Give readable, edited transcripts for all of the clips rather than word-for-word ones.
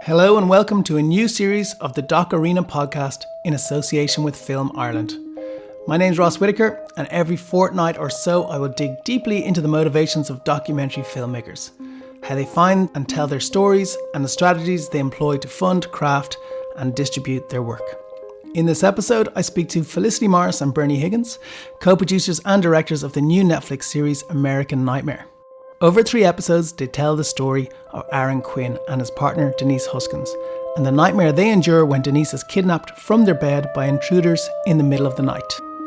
Hello and welcome to a new series of the DocArena Podcast in association with Film Ireland. My name's Ross Whitaker, and every fortnight or so I will dig deeply into the motivations of documentary filmmakers, how they find and tell their stories, and the strategies they employ to fund, craft and distribute their work. In this episode, I speak to Felicity Morris and Bernadette Higgins, co-producers and directors of the new Netflix series American Nightmare. Over 3 episodes, they tell the story of Aaron Quinn and his partner Denise Huskins, and the nightmare they endure when Denise is kidnapped from their bed by intruders in the middle of the night.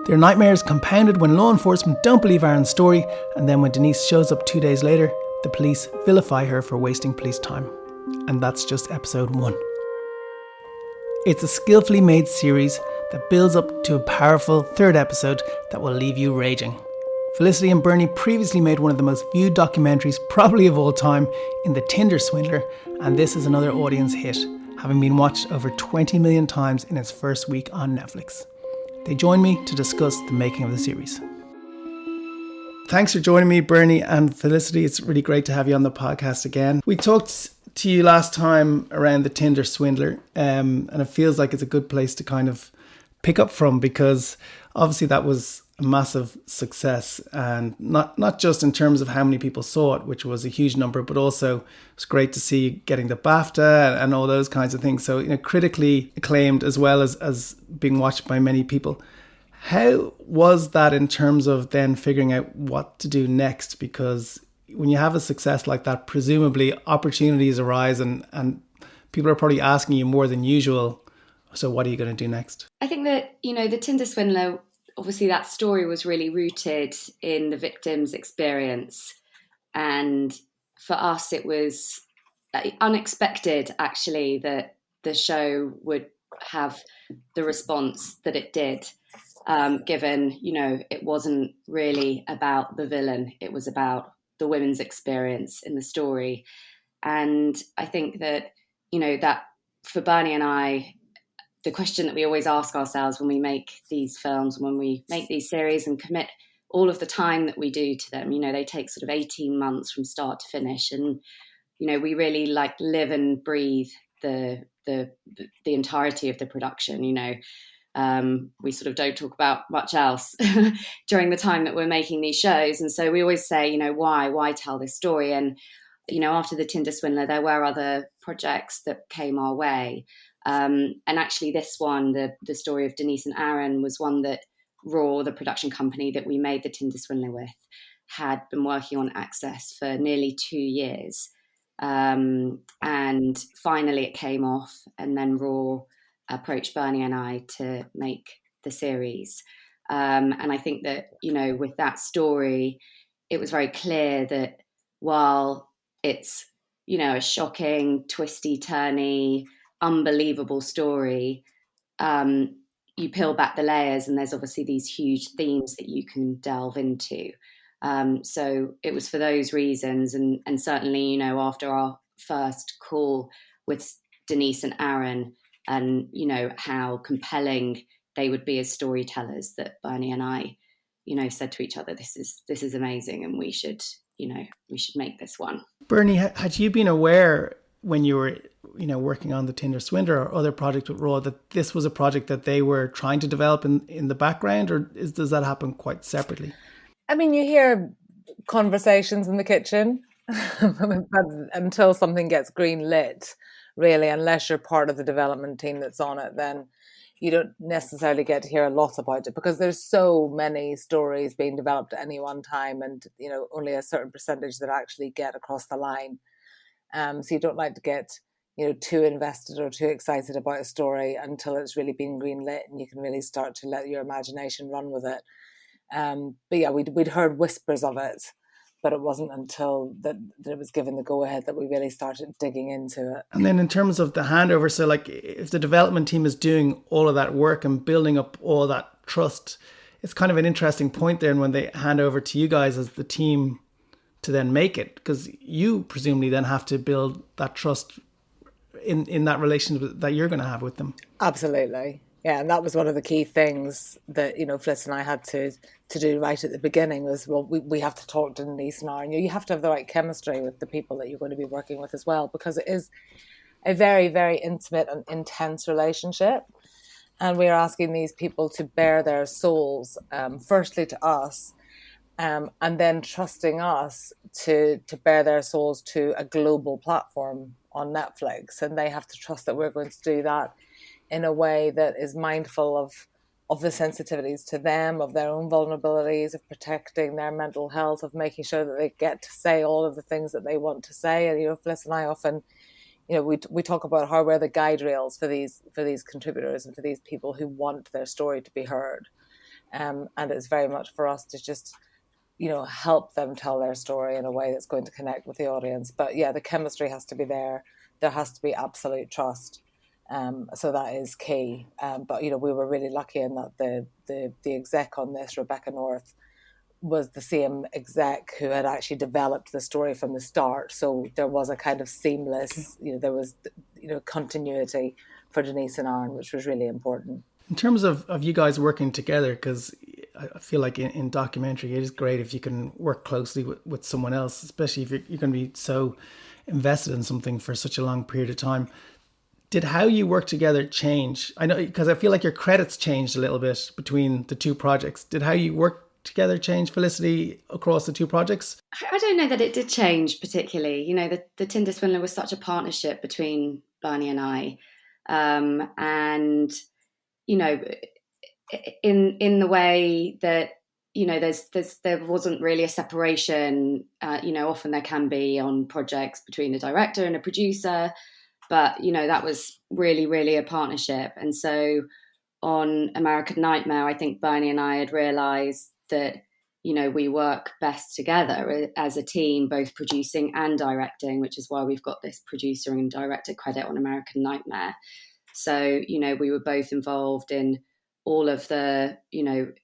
Their nightmare is compounded when law enforcement don't believe Aaron's story, and then when Denise shows up 2 days later, the police vilify her for wasting police time. And that's just episode 1. It's a skillfully made series that builds up to a powerful 3rd episode that will leave you raging. Felicity and Bernie previously made one of the most viewed documentaries probably of all time in The Tinder Swindler, and this is another audience hit, having been watched over 20 million times in its first week on Netflix. They join me to discuss the making of the series. Thanks for joining me, Bernie and Felicity. It's really great to have you on the podcast again. We talked to you last time around The Tinder Swindler, and it feels like it's a good place to kind of pick up from, because obviously that was a massive success, and not just in terms of how many people saw it, which was a huge number, but also it's great to see getting the BAFTA and all those kinds of things. So, critically acclaimed as well as being watched by many people. How was that in terms of then figuring out what to do next? Because when you have a success like that, presumably opportunities arise and people are probably asking you more than usual. So what are you going to do next? I think that, the Tinder Swindler, obviously that story was really rooted in the victim's experience. And for us, it was unexpected, actually, that the show would have the response that it did, given, it wasn't really about the villain. It was about the women's experience in the story. And I think that, that for Bernie and I, the question that we always ask ourselves when we make these films, when we make these series and commit all of the time that we do to them, they take sort of 18 months from start to finish. And, we really live and breathe the entirety of the production. We sort of don't talk about much else during the time that we're making these shows. And so we always say, why tell this story? And, after the Tinder Swindler, there were other projects that came our way. And actually this one, the story of Denise and Aaron, was one that Raw, the production company that we made the Tinder Swindler with, had been working on Access for nearly 2 years. And finally it came off, and then Raw approached Bernie and I to make the series. And I think that, with that story, it was very clear that while it's, a shocking, twisty, turny, unbelievable story, you peel back the layers and there's obviously these huge themes that you can delve into. So it was for those reasons, and certainly, after our first call with Denise and Aaron, and how compelling they would be as storytellers, that Bernie and I, said to each other, this is amazing, and we should make this one. Bernie, had you been aware when you were working on the Tinder Swindler or other projects with Raw that this was a project that they were trying to develop in the background, or does that happen quite separately? I mean, you hear conversations in the kitchen, but until something gets green lit, really, unless you're part of the development team that's on it, then you don't necessarily get to hear a lot about it, because there's so many stories being developed at any one time, and only a certain percentage that actually get across the line. So you don't like to get too invested or too excited about a story until it's really been greenlit and you can really start to let your imagination run with it. But yeah, we'd heard whispers of it, but it wasn't until that it was given the go-ahead that we really started digging into it. And then in terms of the handover, so if the development team is doing all of that work and building up all that trust, it's kind of an interesting point there, and when they hand over to you guys as the team to then make it, because you presumably then have to build that trust in that relationship that you're going to have with them. Absolutely. Yeah, and that was one of the key things that, Fliss and I had to do right at the beginning was, well, we have to talk to Denise and Aaron. You have to have the right chemistry with the people that you're going to be working with as well, because it is a very, very intimate and intense relationship. And we're asking these people to bare their souls, firstly to us, and then trusting us to bare their souls to a global platform on Netflix. And they have to trust that we're going to do that in a way that is mindful of the sensitivities to them, of their own vulnerabilities, of protecting their mental health, of making sure that they get to say all of the things that they want to say. And, Fliss and I often, we talk about how we're the guide rails for these contributors and for these people who want their story to be heard. And it's very much for us to just, help them tell their story in a way that's going to connect with the audience. But yeah, the chemistry has to be there. There has to be absolute trust. So that is key. But we were really lucky in that the exec on this, Rebecca North, was the same exec who had actually developed the story from the start. So there was a kind of seamless, there was continuity for Denise and Aaron, which was really important. In terms of you guys working together, because I feel like in documentary, it is great if you can work closely with someone else, especially if you're going to be so invested in something for such a long period of time. Did how you work together change? I know, because I feel like your credits changed a little bit between the two projects. Did how you work together change, Felicity, across the two projects? I don't know that it did change particularly. The Tinder Swindler was such a partnership between Bernie and I. And, in the way that, there wasn't really a separation. Often there can be on projects between a director and a producer. But, that was really, really a partnership. And so on American Nightmare, I think Bernie and I had realised that, we work best together as a team, both producing and directing, which is why we've got this producer and director credit on American Nightmare. So, we were both involved in all of the,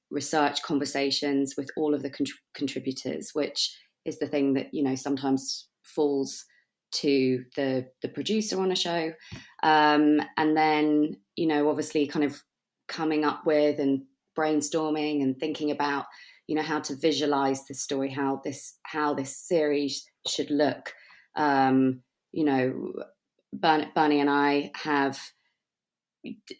research conversations with all of the contributors, which is the thing that, sometimes falls to the producer on a show. And then, obviously kind of coming up with and brainstorming and thinking about, how to visualize the story, how this series should look. Bernie and I have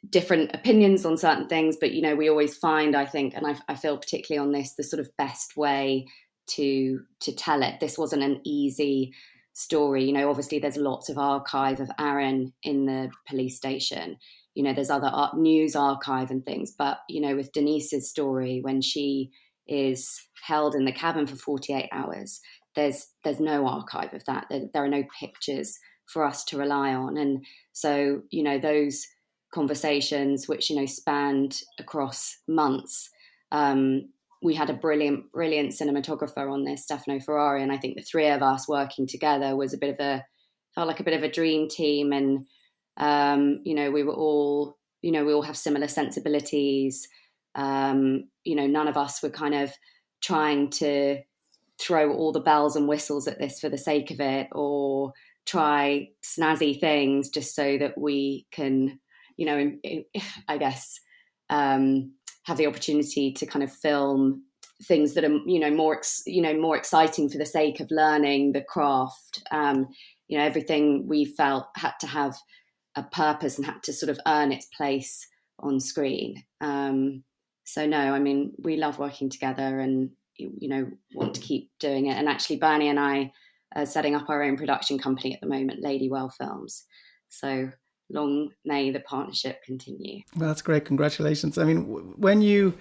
different opinions on certain things, but, we always find, I think, and I feel particularly on this, the sort of best way to tell it. This wasn't an easy story. Obviously there's lots of archive of Aaron in the police station. There's other news archive and things, but, with Denise's story, when she is held in the cabin for 48 hours, there's no archive of that. There are no pictures for us to rely on. And so, those conversations, which, spanned across months, we had a brilliant cinematographer on this, Stefano Ferrari, and I think the three of us working together was felt like a bit of a dream team. And we were all, we all have similar sensibilities. None of us were kind of trying to throw all the bells and whistles at this for the sake of it, or try snazzy things just so that we can, I guess, have the opportunity to kind of film things that are, more exciting for the sake of learning the craft. Everything we felt had to have a purpose and had to sort of earn its place on screen. So no, I mean, we love working together and, want to keep doing it. And actually Bernie and I are setting up our own production company at the moment, Ladywell Films. So long may the partnership continue. Well, that's great. Congratulations. I mean, when you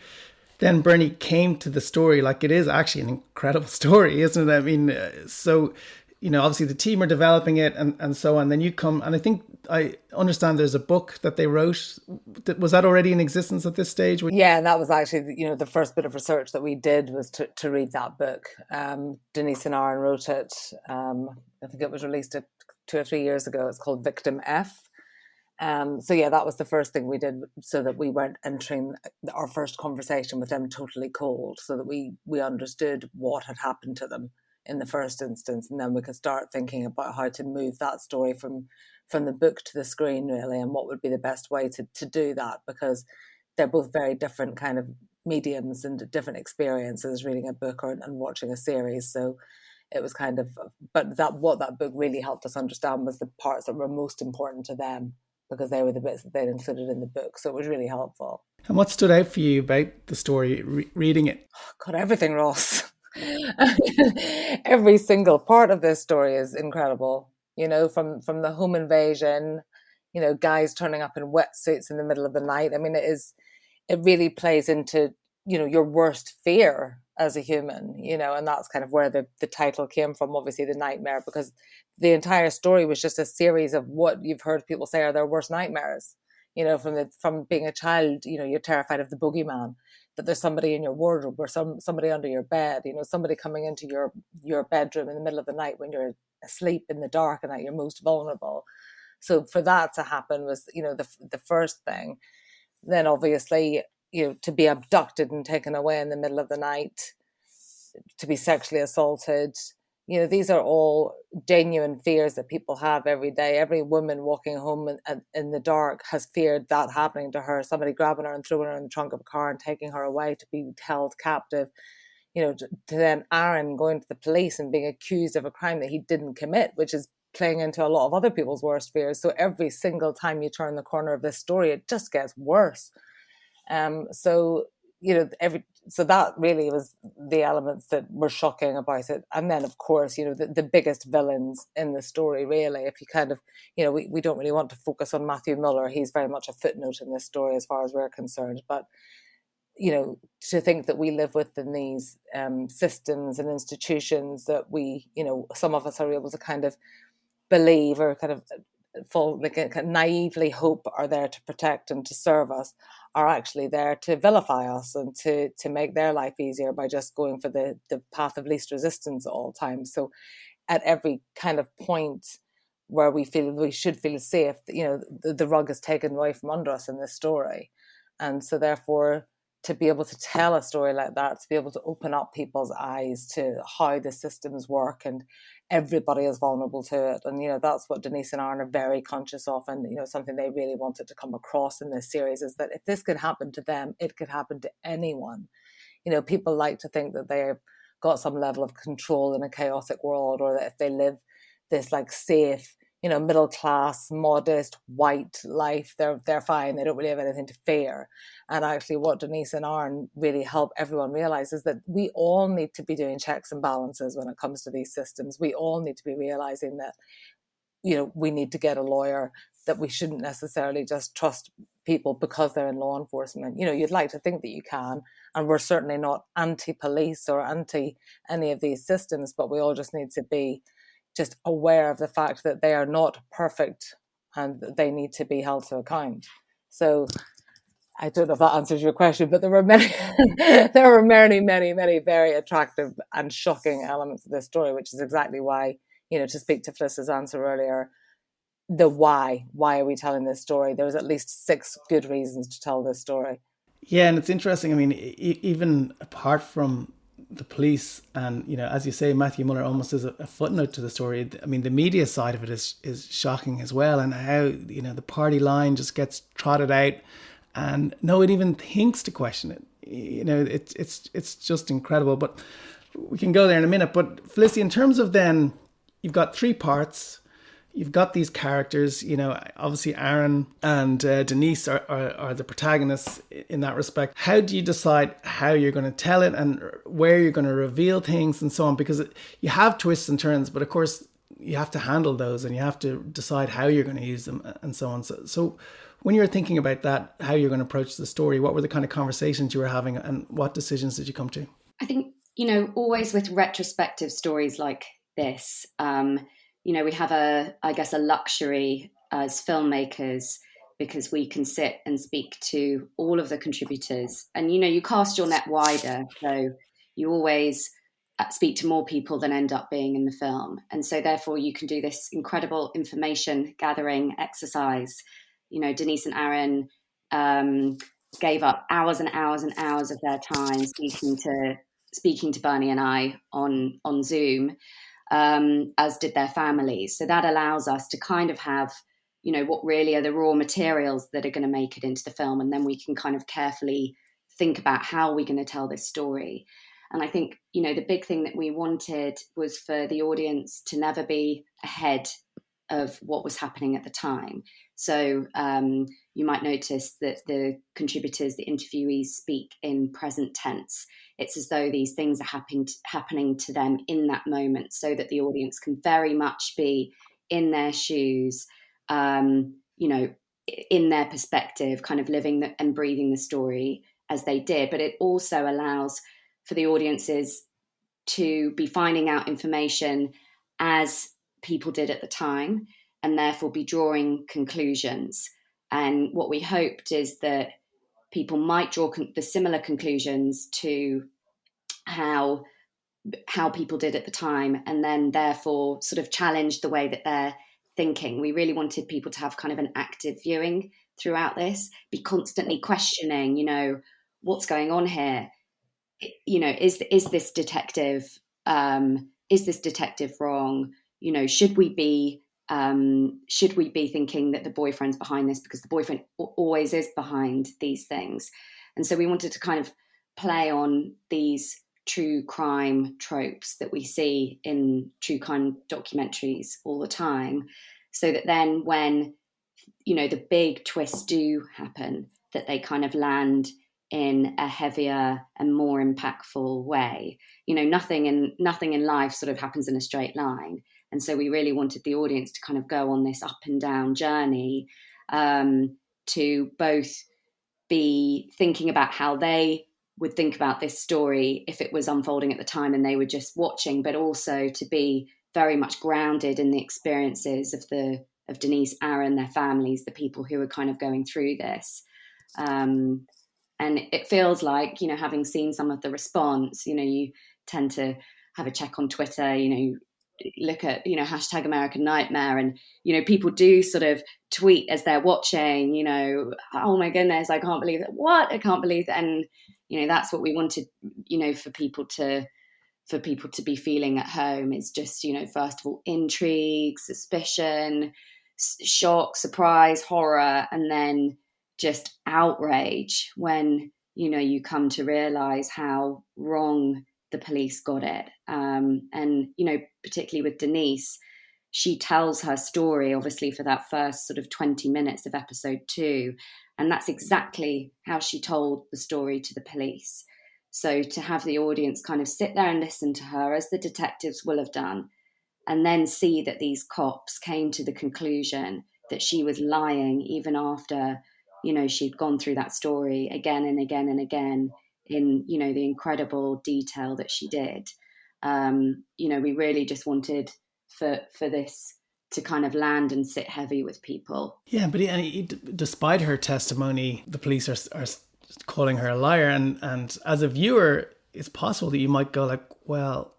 then, Bernie, came to the story, like, it is actually an incredible story, isn't it? I mean, so, obviously the team are developing it and so on. Then you come, and I think I understand there's a book that they wrote. Was that already in existence at this stage? Yeah, and that was actually, the first bit of research that we did was to read that book. Denise and Aaron wrote it. I think it was released 2 or 3 years ago. It's called Victim F. So yeah, that was the first thing we did, so that we weren't entering our first conversation with them totally cold, so that we understood what had happened to them in the first instance, and then we could start thinking about how to move that story from the book to the screen, really, and what would be the best way to do that, because they're both very different kind of mediums and different experiences, reading a book and watching a series. So it was kind of, but what that book really helped us understand was the parts that were most important to them, because they were the bits that they'd included in the book. So it was really helpful. And what stood out for you about the story, reading it? God, everything, Ross. Every single part of this story is incredible. From the home invasion, guys turning up in wetsuits in the middle of the night. I mean, it really plays into, your worst fear as a human, and that's kind of where the title came from, obviously, The Nightmare, because the entire story was just a series of what you've heard people say are their worst nightmares. From being a child, you're terrified of the boogeyman, that there's somebody in your wardrobe or somebody under your bed, somebody coming into your bedroom in the middle of the night when you're asleep in the dark and at your most vulnerable. So for that to happen was, the first thing. Then obviously, to be abducted and taken away in the middle of the night, to be sexually assaulted, these are all genuine fears that people have every day. Every woman walking home in the dark has feared that happening to her, somebody grabbing her and throwing her in the trunk of a car and taking her away to be held captive. To then Aaron going to the police and being accused of a crime that he didn't commit, which is playing into a lot of other people's worst fears. So every single time you turn the corner of this story, it just gets worse. So that really was the elements that were shocking about it. And then, of course, the biggest villains in the story, really, if you kind of, we don't really want to focus on Matthew Muller. He's very much a footnote in this story as far as we're concerned. But, to think that we live within these systems and institutions that we, some of us are able to kind of believe or kind of naively hope are there to protect and to serve us, are actually there to vilify us and to make their life easier by just going for the path of least resistance at all times. So at every kind of point where we should feel safe, the rug is taken away from under us in this story. And so therefore, to be able to tell a story like that, to be able to open up people's eyes to how the systems work, and everybody is vulnerable to it. And, that's what Denise and Aaron are very conscious of. And, something they really wanted to come across in this series is that if this could happen to them, it could happen to anyone. People like to think that they've got some level of control in a chaotic world, or that if they live this like safe, middle class, modest, white life, they're fine. They don't really have anything to fear. And actually what Denise and Aaron really help everyone realize is that we all need to be doing checks and balances when it comes to these systems. We all need to be realizing that, we need to get a lawyer, that we shouldn't necessarily just trust people because they're in law enforcement. You'd like to think that you can, and we're certainly not anti-police or anti any of these systems, but we all just need to be just aware of the fact that they are not perfect and that they need to be held to account. So I don't know if that answers your question, but there were many, many, many very attractive and shocking elements of this story, which is exactly why, to speak to Felicity's answer earlier, the why are we telling this story? There was at least 6 good reasons to tell this story. Yeah, and it's interesting. I mean, even apart from the police, and as you say, Matthew Muller almost is a footnote to the story. I mean, the media side of it is shocking as well, and how the party line just gets trotted out, and no one even thinks to question it. It's just incredible. But we can go there in a minute. But Felicity, in terms of then, you've got 3 parts. You've got these characters, obviously Aaron and Denise are the protagonists in that respect. How do you decide how you're going to tell it and where you're going to reveal things and so on? Because you have twists and turns, but of course you have to handle those and you have to decide how you're going to use them and so on. So when you're thinking about that, how you're going to approach the story, what were the kind of conversations you were having and what decisions did you come to? I think, always with retrospective stories like this, we have a luxury as filmmakers, because we can sit and speak to all of the contributors, and, you cast your net wider. So you always speak to more people than end up being in the film. And so therefore you can do this incredible information gathering exercise. Denise and Aaron gave up hours and hours and hours of their time speaking to Bernie and I on Zoom. As did their families. So that allows us to kind of have, what really are the raw materials that are going to make it into the film. And then we can kind of carefully think about how we're going to tell this story. And I think, the big thing that we wanted was for the audience to never be ahead of what was happening at the time. So you might notice that the contributors, the interviewees, speak in present tense. It's as though these things are happening to them in that moment, so that the audience can very much be in their shoes, in their perspective, kind of living and breathing the story as they did. But it also allows for the audiences to be finding out information as people did at the time, and therefore be drawing conclusions. And what we hoped is that people might draw the similar conclusions to how people did at the time, and then therefore sort of challenge the way that they're thinking. We really wanted people to have kind of an active viewing throughout this, be constantly questioning, what's going on here? Is this detective wrong? Should we be thinking that the boyfriend's behind this, because the boyfriend always is behind these things? And so we wanted to kind of play on these true crime tropes that we see in true crime documentaries all the time, so that then when the big twists do happen, that they kind of land in a heavier and more impactful way. Nothing in life sort of happens in a straight line. And so we really wanted the audience to kind of go on this up and down journey, to both be thinking about how they would think about this story if it was unfolding at the time and they were just watching, but also to be very much grounded in the experiences of Denise, Aaron, their families, the people who are kind of going through this. And it feels like, having seen some of the response, you tend to have a check on Twitter, look at, hashtag American Nightmare, and, people do sort of tweet as they're watching, oh my goodness, I can't believe that. What? I can't believe that. And, that's what we wanted, for people to be feeling at home. Is just, first of all, intrigue, suspicion, shock, surprise, horror, and then just outrage when, you come to realize how wrong the police got it. And, particularly with Denise, she tells her story, obviously, for that first sort of 20 minutes of episode 2. And that's exactly how she told the story to the police. So to have the audience kind of sit there and listen to her, as the detectives will have done, and then see that these cops came to the conclusion that she was lying even after, she'd gone through that story again and again and again in, the incredible detail that she did. We really just wanted for this to kind of land and sit heavy with people. Yeah, but despite her testimony, the police are calling her a liar. And as a viewer, it's possible that you might go like, well,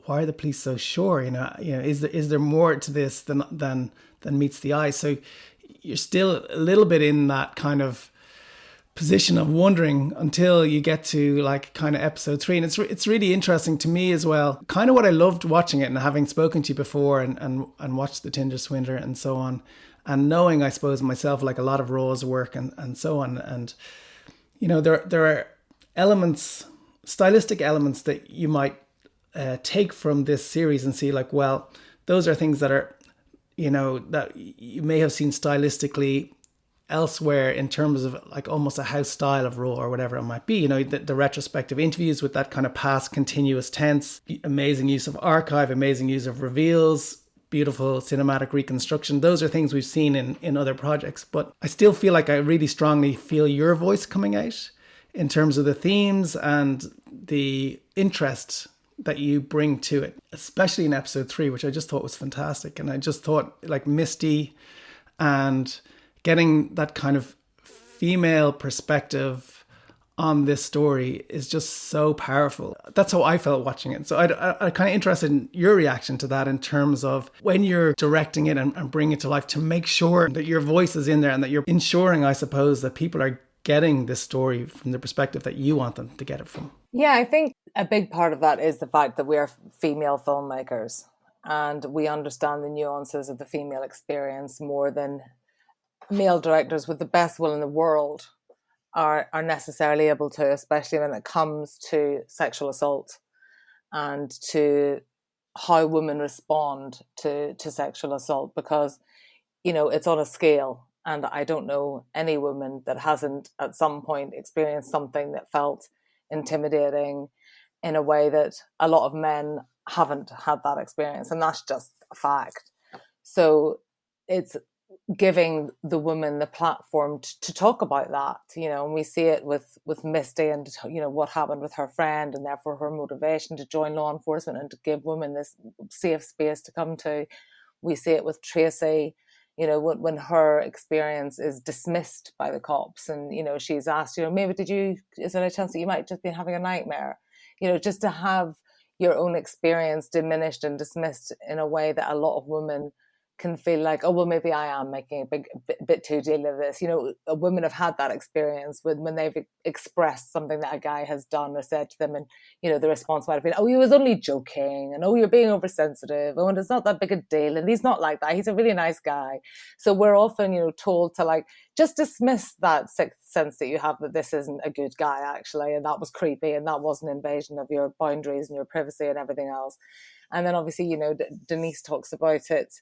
why are the police so sure? Is there more to this than meets the eye? So you're still a little bit in that kind of position of wondering until you get to like kind of episode 3. And it's really interesting to me as well. Kind of what I loved watching it, and having spoken to you before and watched the Tinder Swindler and so on, and knowing, I suppose, myself, like a lot of Raw's work and so on. And, there are elements, stylistic elements that you might take from this series and see like, well, those are things that are, that you may have seen stylistically elsewhere in terms of like almost a house style of Raw or whatever it might be. The retrospective interviews with that kind of past continuous tense, amazing use of archive, amazing use of reveals, beautiful cinematic reconstruction. Those are things we've seen in other projects. But I still feel like I really strongly feel your voice coming out in terms of the themes and the interest that you bring to it, especially in episode 3, which I just thought was fantastic. And I just thought like Misty and getting that kind of female perspective on this story is just so powerful. That's how I felt watching it. So I'm kind of interested in your reaction to that in terms of when you're directing it and bringing it to life, to make sure that your voice is in there and that you're ensuring, I suppose, that people are getting this story from the perspective that you want them to get it from. Yeah, I think a big part of that is the fact that we are female filmmakers and we understand the nuances of the female experience more than male directors with the best will in the world. are necessarily able to, especially when it comes to sexual assault and to how women respond to sexual assault, because, you know, it's on a scale. And I don't know any woman that hasn't at some point experienced something that felt intimidating in a way that a lot of men haven't had that experience. And that's just a fact. So it's giving the woman the platform to talk about that, you know, and we see it with Misty and, you know, what happened with her friend, and therefore her motivation to join law enforcement and to give women this safe space to come to. We see it with Tracy, you know, when her experience is dismissed by the cops, and, you know, she's asked, you know, maybe is there a chance that you might just be having a nightmare? You know, just to have your own experience diminished and dismissed in a way that a lot of women can feel like, oh, well, maybe I am making a bit too deal of this. You know, women have had that experience when they've expressed something that a guy has done or said to them, and, you know, the response might have been, oh, he was only joking, and, oh, you're being oversensitive, oh, and it's not that big a deal, and he's not like that, he's a really nice guy. So we're often, you know, told to, like, just dismiss that sixth sense that you have that this isn't a good guy, actually, and that was creepy, and that was an invasion of your boundaries and your privacy and everything else. And then obviously, you know, Denise talks about it.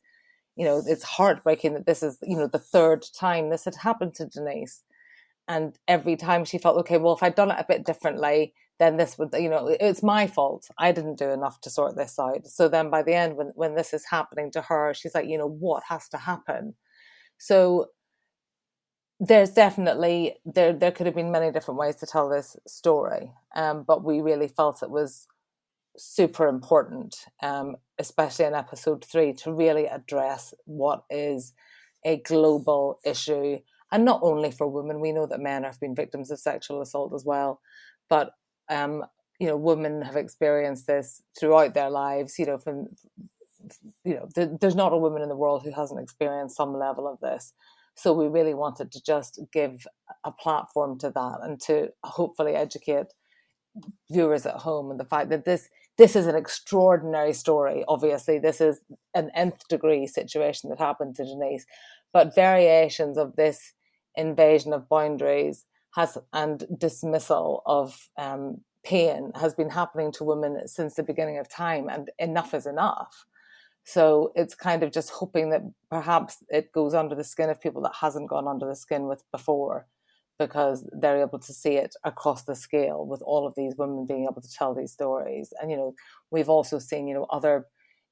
You know, it's heartbreaking that this is, you know, the third time this had happened to Denise. And every time she felt, okay, well, if I'd done it a bit differently, then this would, you know, it's my fault. I didn't do enough to sort this out. So then by the end, when this is happening to her, she's like, you know, what has to happen? So there's definitely, there could have been many different ways to tell this story. But we really felt it was super important, especially in episode 3, to really address what is a global issue, and not only for women. We know that men have been victims of sexual assault as well, but you know, women have experienced this throughout their lives. You know, from, you know, there's not a woman in the world who hasn't experienced some level of this. So we really wanted to just give a platform to that, and to hopefully educate viewers at home and the fact that this is an extraordinary story. Obviously, this is an nth degree situation that happened to Denise, but variations of this invasion of boundaries and dismissal of pain has been happening to women since the beginning of time, and enough is enough. So it's kind of just hoping that perhaps it goes under the skin of people that hasn't gone under the skin with before, because they're able to see it across the scale with all of these women being able to tell these stories. And, you know, we've also seen, you know,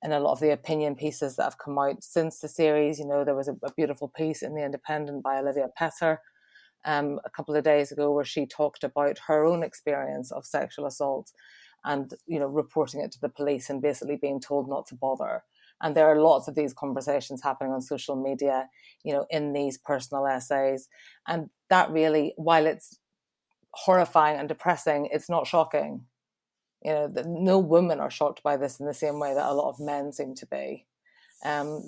in a lot of the opinion pieces that have come out since the series, you know, there was a beautiful piece in The Independent by Olivia Petter a couple of days ago, where she talked about her own experience of sexual assault and, you know, reporting it to the police and basically being told not to bother. And there are lots of these conversations happening on social media, you know, in these personal essays. And that really, while it's horrifying and depressing, it's not shocking. You know, no women are shocked by this in the same way that a lot of men seem to be.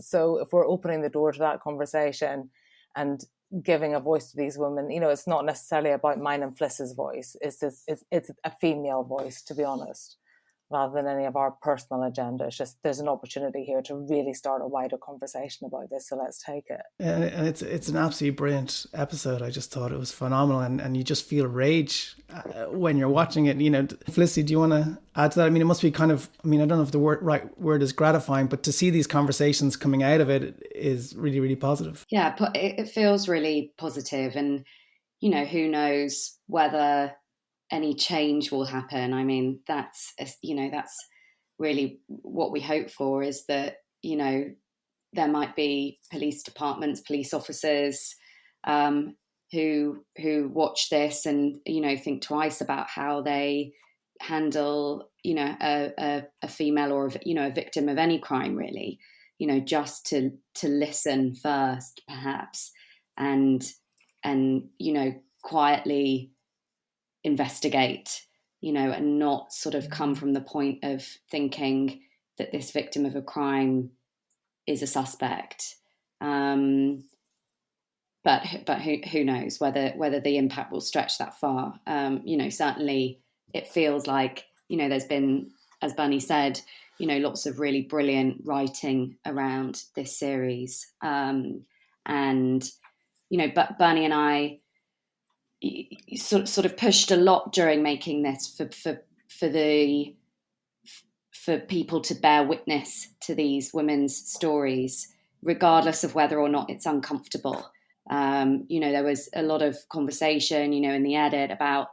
So if we're opening the door to that conversation and giving a voice to these women, you know, it's not necessarily about mine and Fliss's voice. It's a female voice, to be honest, rather than any of our personal agenda. It's just, there's an opportunity here to really start a wider conversation about this, so let's take it. And it's an absolutely brilliant episode. I just thought it was phenomenal, and you just feel rage when you're watching it. You know, Felicity, do you want to add to that? I mean, it must be kind of, I mean, I don't know if the right word is gratifying, but to see these conversations coming out of it is really, really positive. Yeah, it feels really positive, and, you know, who knows whether any change will happen. I mean, that's really what we hope for, is that, you know, there might be police departments, police officers who watch this and, you know, think twice about how they handle, you know, a female or, you know, a victim of any crime, really, you know, just to listen first, perhaps, and you know, quietly investigate, you know, and not sort of come from the point of thinking that this victim of a crime is a suspect. But who knows whether the impact will stretch that far. You know, certainly it feels like, you know, there's been, as Bernie said, you know, lots of really brilliant writing around this series. And, you know, but Bernie and I, sort of pushed a lot during making this for people to bear witness to these women's stories, regardless of whether or not it's uncomfortable. There was a lot of conversation, in the edit about,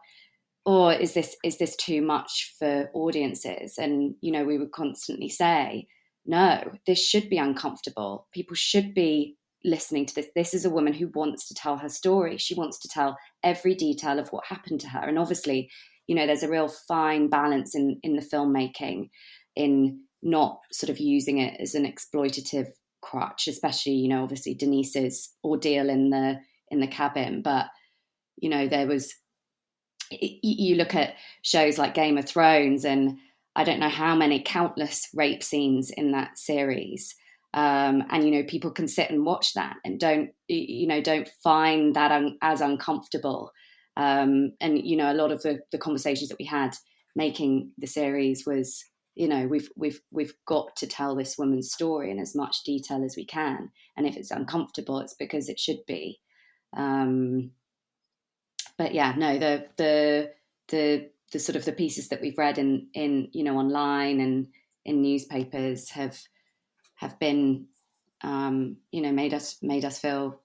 is this too much for audiences? And, we would constantly say, no, this should be uncomfortable. People should be listening to this. This is a woman who wants to tell her story. She wants to tell every detail of what happened to her. And obviously, there's a real fine balance in the filmmaking, in not sort of using it as an exploitative crutch, especially, obviously Denise's ordeal in the cabin. But, there was, you look at shows like Game of Thrones, and I don't know how many countless rape scenes in that series. And, people can sit and watch that and don't find that as uncomfortable. And, a lot of the conversations that we had making the series was, we've got to tell this woman's story in as much detail as we can. And if it's uncomfortable, it's because it should be. But yeah, no, the sort of the pieces that we've read in online and in newspapers have been made us feel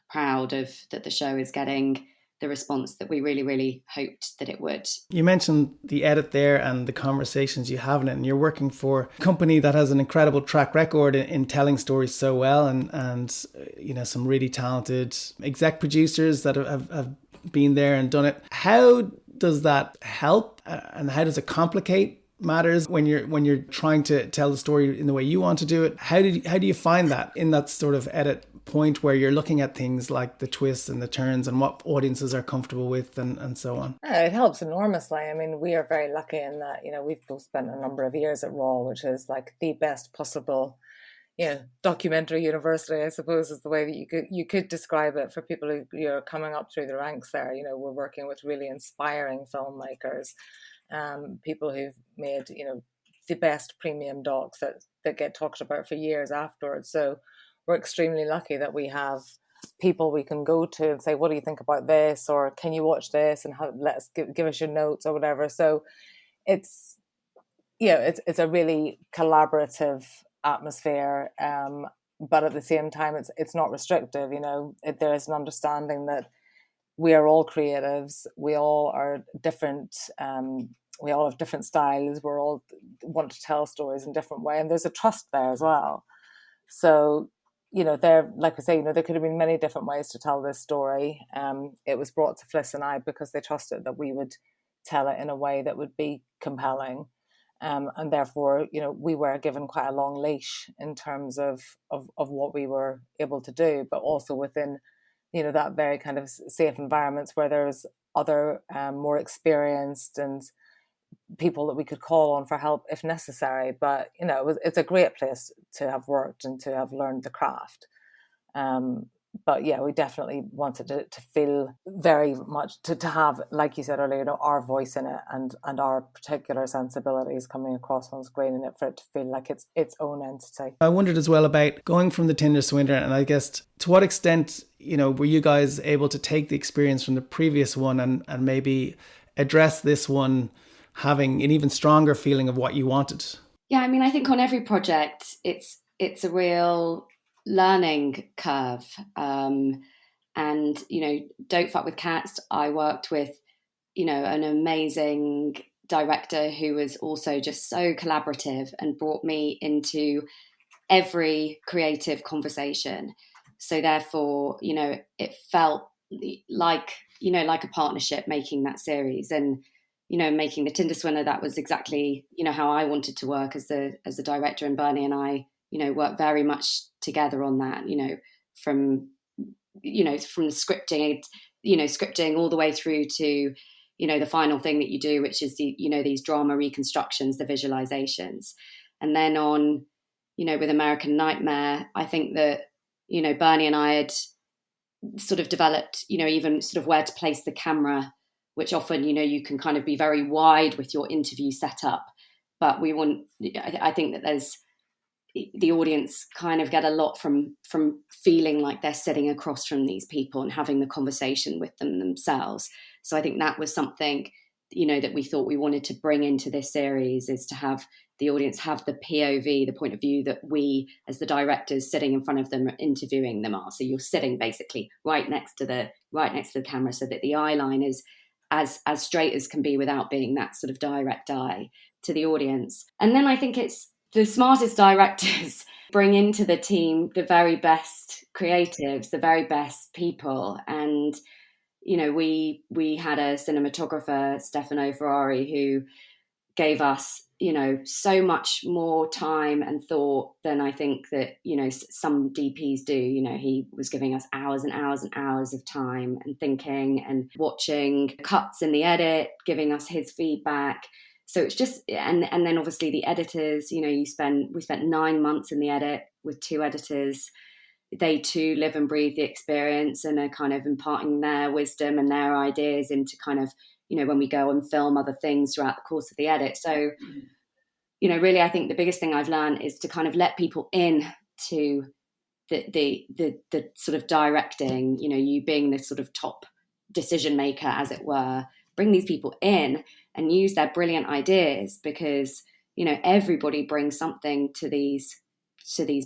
proud of that the show is getting the response that we really, really hoped that it would. You mentioned the edit there and the conversations you have in it, and you're working for a company that has an incredible track record in telling stories so well, and some really talented exec producers that have been there and done it. How does that help, and how does it complicate matters when you're trying to tell the story in the way you want to do it? How do you find that in that sort of edit point where you're looking at things like the twists and the turns and what audiences are comfortable with and so on? It helps enormously. I mean, we are very lucky in that, we've both spent a number of years at Raw, which is like the best possible, documentary university, I suppose, is the way that you could describe it for people who are coming up through the ranks there. We're working with really inspiring filmmakers, people who've made, the best premium docs that get talked about for years afterwards. So we're extremely lucky that we have people we can go to and say, what do you think about this? Or can you watch this and let's give us your notes or whatever. So it's a really collaborative atmosphere. But at the same time, it's not restrictive. There is an understanding that we are all creatives. We all are different. We all have different styles. We all want to tell stories in different ways. And there's a trust there as well. So, there, like I say, there could have been many different ways to tell this story. It was brought to Fliss and I because they trusted that we would tell it in a way that would be compelling. And therefore, we were given quite a long leash in terms of what we were able to do, but also within, that very kind of safe environments where there's other more experienced and people that we could call on for help if necessary. But it's a great place to have worked and to have learned the craft. But yeah, we definitely wanted to feel very much to have, like you said earlier, our voice in it and our particular sensibilities coming across on screen, and for it to feel like it's its own entity. I wondered as well about going from the Tinder Swindler, and I guess to what extent were you guys able to take the experience from the previous one and maybe address this one having an even stronger feeling of what you wanted? Yeah, I mean, I think on every project, it's a real learning curve. And, Don't Fuck With Cats, I worked with, an amazing director who was also just so collaborative and brought me into every creative conversation. So therefore, it felt like a partnership making that series. And making the Tinder Swindler, that was exactly, how I wanted to work as the director, and Bernie and I, worked very much together on that, from scripting all the way through to, the final thing that you do, which is these drama reconstructions, the visualizations. And then on, with American Nightmare, I think that, Bernie and I had sort of developed, even sort of where to place the camera, which often, you can kind of be very wide with your interview setup. But I think that there's, the audience kind of get a lot from feeling like they're sitting across from these people and having the conversation with them themselves. So I think that was something, that we thought we wanted to bring into this series, is to have the audience have the POV, the point of view that we as the directors sitting in front of them interviewing them are. So you're sitting basically right next to the camera, so that the eye line is as straight as can be without being that sort of direct eye to the audience. And then I think it's the smartest directors bring into the team the very best creatives, the very best people. And, we had a cinematographer, Stefano Ferrari, who gave us, so much more time and thought than I think that, some DPs do. He was giving us hours and hours and hours of time and thinking and watching cuts in the edit, giving us his feedback. So it's just, and then obviously the editors, we spent 9 months in the edit with 2 editors. They too live and breathe the experience and are kind of imparting their wisdom and their ideas into kind of, when we go and film other things throughout the course of the edit. So, really, I think the biggest thing I've learned is to kind of let people in to the sort of directing, you being the sort of top decision maker, as it were, bring these people in and use their brilliant ideas, because, everybody brings something to these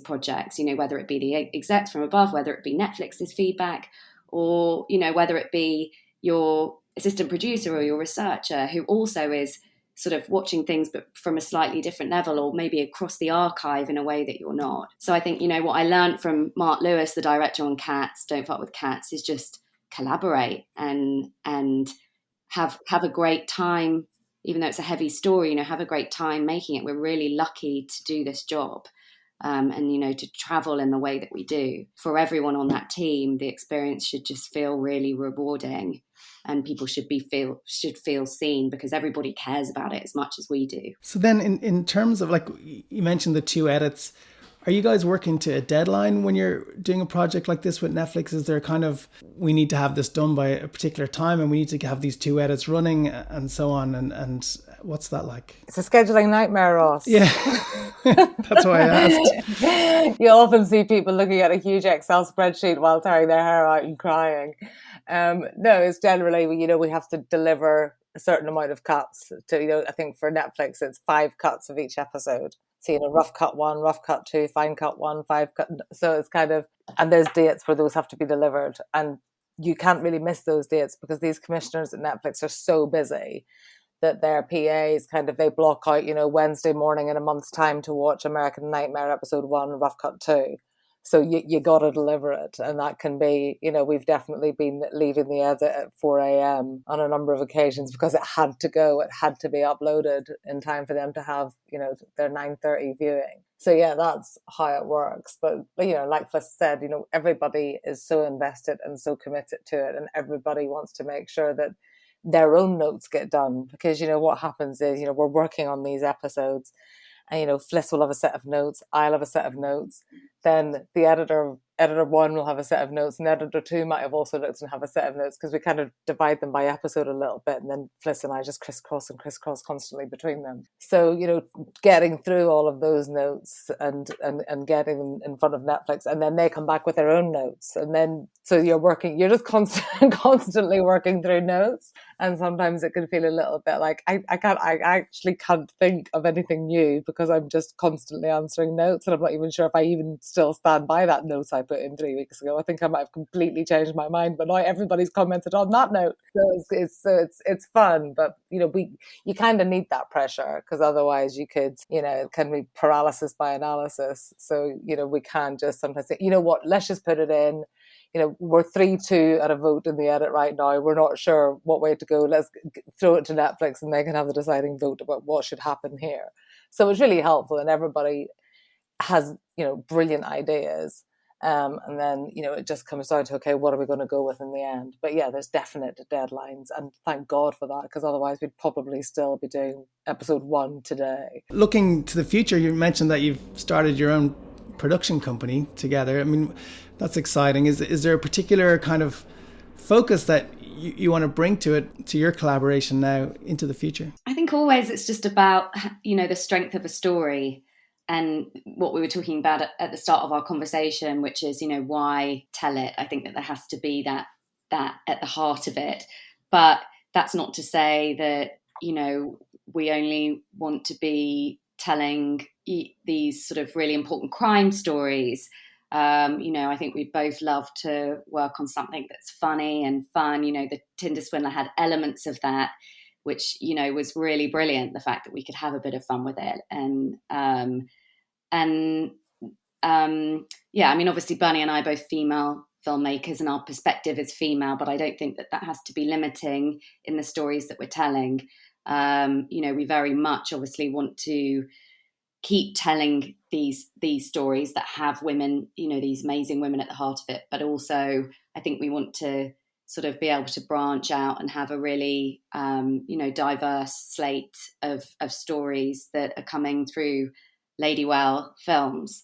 projects, whether it be the execs from above, whether it be Netflix's feedback, or, whether it be your assistant producer or your researcher who also is sort of watching things but from a slightly different level, or maybe across the archive in a way that you're not. So I think, what I learned from Mark Lewis, the director on Cats, Don't Fuck with Cats, is just collaborate and have a great time, even though it's a heavy story, have a great time making it. We're really lucky to do this job. And to travel in the way that we do. For everyone on that team, the experience should just feel really rewarding, and people should feel seen, because everybody cares about it as much as we do. So then in terms of, like, you mentioned the 2 edits, are you guys working to a deadline when you're doing a project like this with Netflix? Is there kind of, we need to have this done by a particular time and we need to have these 2 edits running and so on? And what's that like? It's a scheduling nightmare, Ross. Yeah, that's why I asked. You'll often see people looking at a huge Excel spreadsheet while tearing their hair out and crying. No, it's generally, we have to deliver a certain amount of cuts to, I think for Netflix, it's 5 cuts of each episode. So, rough cut 1, rough cut 2, fine cut 1, 5 cut. So it's kind of, and there's dates where those have to be delivered. And you can't really miss those dates, because these commissioners at Netflix are so busy that their PAs they block out, Wednesday morning in a month's time to watch American Nightmare episode 1, rough cut 2. So you got to deliver it. And that can be, we've definitely been leaving the edit at 4 a.m. on a number of occasions, because it had to go, it had to be uploaded in time for them to have, their 9:30 viewing. So yeah, that's how it works. But like Fliss said, everybody is so invested and so committed to it, and everybody wants to make sure that their own notes get done, because what happens is we're working on these episodes, and Fliss will have a set of notes, I'll have a set of notes, then the editor 1 will have a set of notes, and editor 2 might have also looked and have a set of notes, because we kind of divide them by episode a little bit, and then Fliss and I just crisscross constantly between them. So getting through all of those notes and getting them in front of Netflix, and then they come back with their own notes, and then so you're just constantly working through notes, and sometimes it can feel a little bit like I actually can't think of anything new, because I'm just constantly answering notes, and I'm not even sure if I even still stand by that note I put in 3 weeks ago. I think I might have completely changed my mind, but now everybody's commented on that note. So it's fun, but you kind of need that pressure, because otherwise you could, it can be paralysis by analysis. So we can just sometimes say, what, let's just put it in. We're 3-2 at a vote in the edit right now. We're not sure what way to go. Let's throw it to Netflix and they can have the deciding vote about what should happen here. So it's really helpful, and everybody has, brilliant ideas. And then, it just comes down to, okay, what are we going to go with in the end? But yeah, there's definite deadlines, and thank God for that, because otherwise we'd probably still be doing episode 1 today. Looking to the future, you mentioned that you've started your own production company together. I mean, that's exciting. Is there a particular kind of focus that you want to bring to it, to your collaboration now into the future? I think always it's just about, the strength of a story. what we were talking about at the start of our conversation, which is, you know, why tell it? I think that there has to be that at the heart of it. But that's not to say that, you know, we only want to be telling these sort of really important crime stories. You know, I think we both love to work on something that's funny and fun. You know, the Tinder Swindler had elements of that, which, you know, was really brilliant. The fact that we could have a bit of fun with it. Yeah, I mean, obviously Bernie and I are both female filmmakers and our perspective is female, but I don't think that has to be limiting in the stories that we're telling. You know, we very much obviously want to keep telling these stories that have women, you know, these amazing women at the heart of it. But also, I think we want to sort of be able to branch out and have a really, you know, diverse slate of stories that are coming through Ladywell Films.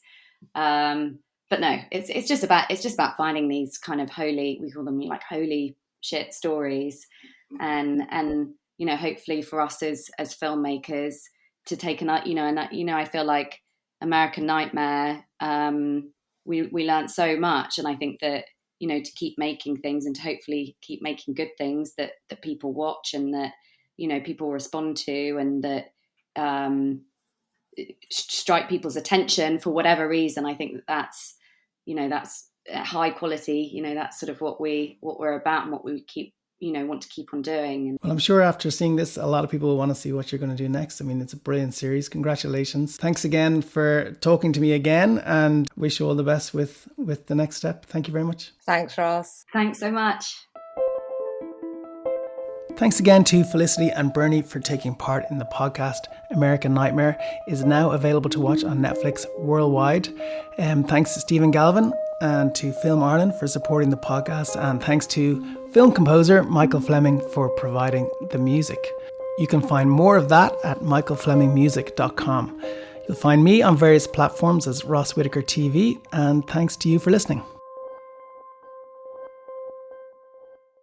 But no, it's just about finding these kind of we call them like holy shit stories, and you know, hopefully for us as filmmakers to take I feel like American Nightmare, we learned so much, and I think that, you know, to keep making things and to hopefully keep making good things that people watch and that, you know, people respond to, and that strike people's attention for whatever reason. I think that's, you know, that's high quality, you know, that's sort of what we're about and what we want to keep on doing. Well, I'm sure after seeing this, a lot of people will want to see what you're going to do next. I mean, it's a brilliant series. Congratulations. Thanks again for talking to me again, and wish you all the best with the next step. Thank you very much. Thanks, Ross. Thanks so much. Thanks again to Felicity and Bernie for taking part in the podcast. American Nightmare is now available to watch on Netflix worldwide. Thanks to Stephen Galvin and to Film Ireland for supporting the podcast, and thanks to film composer Michael Fleming for providing the music. You can find more of that at michaelflemingmusic.com. You'll find me on various platforms as Ross Whitaker TV, and thanks to you for listening.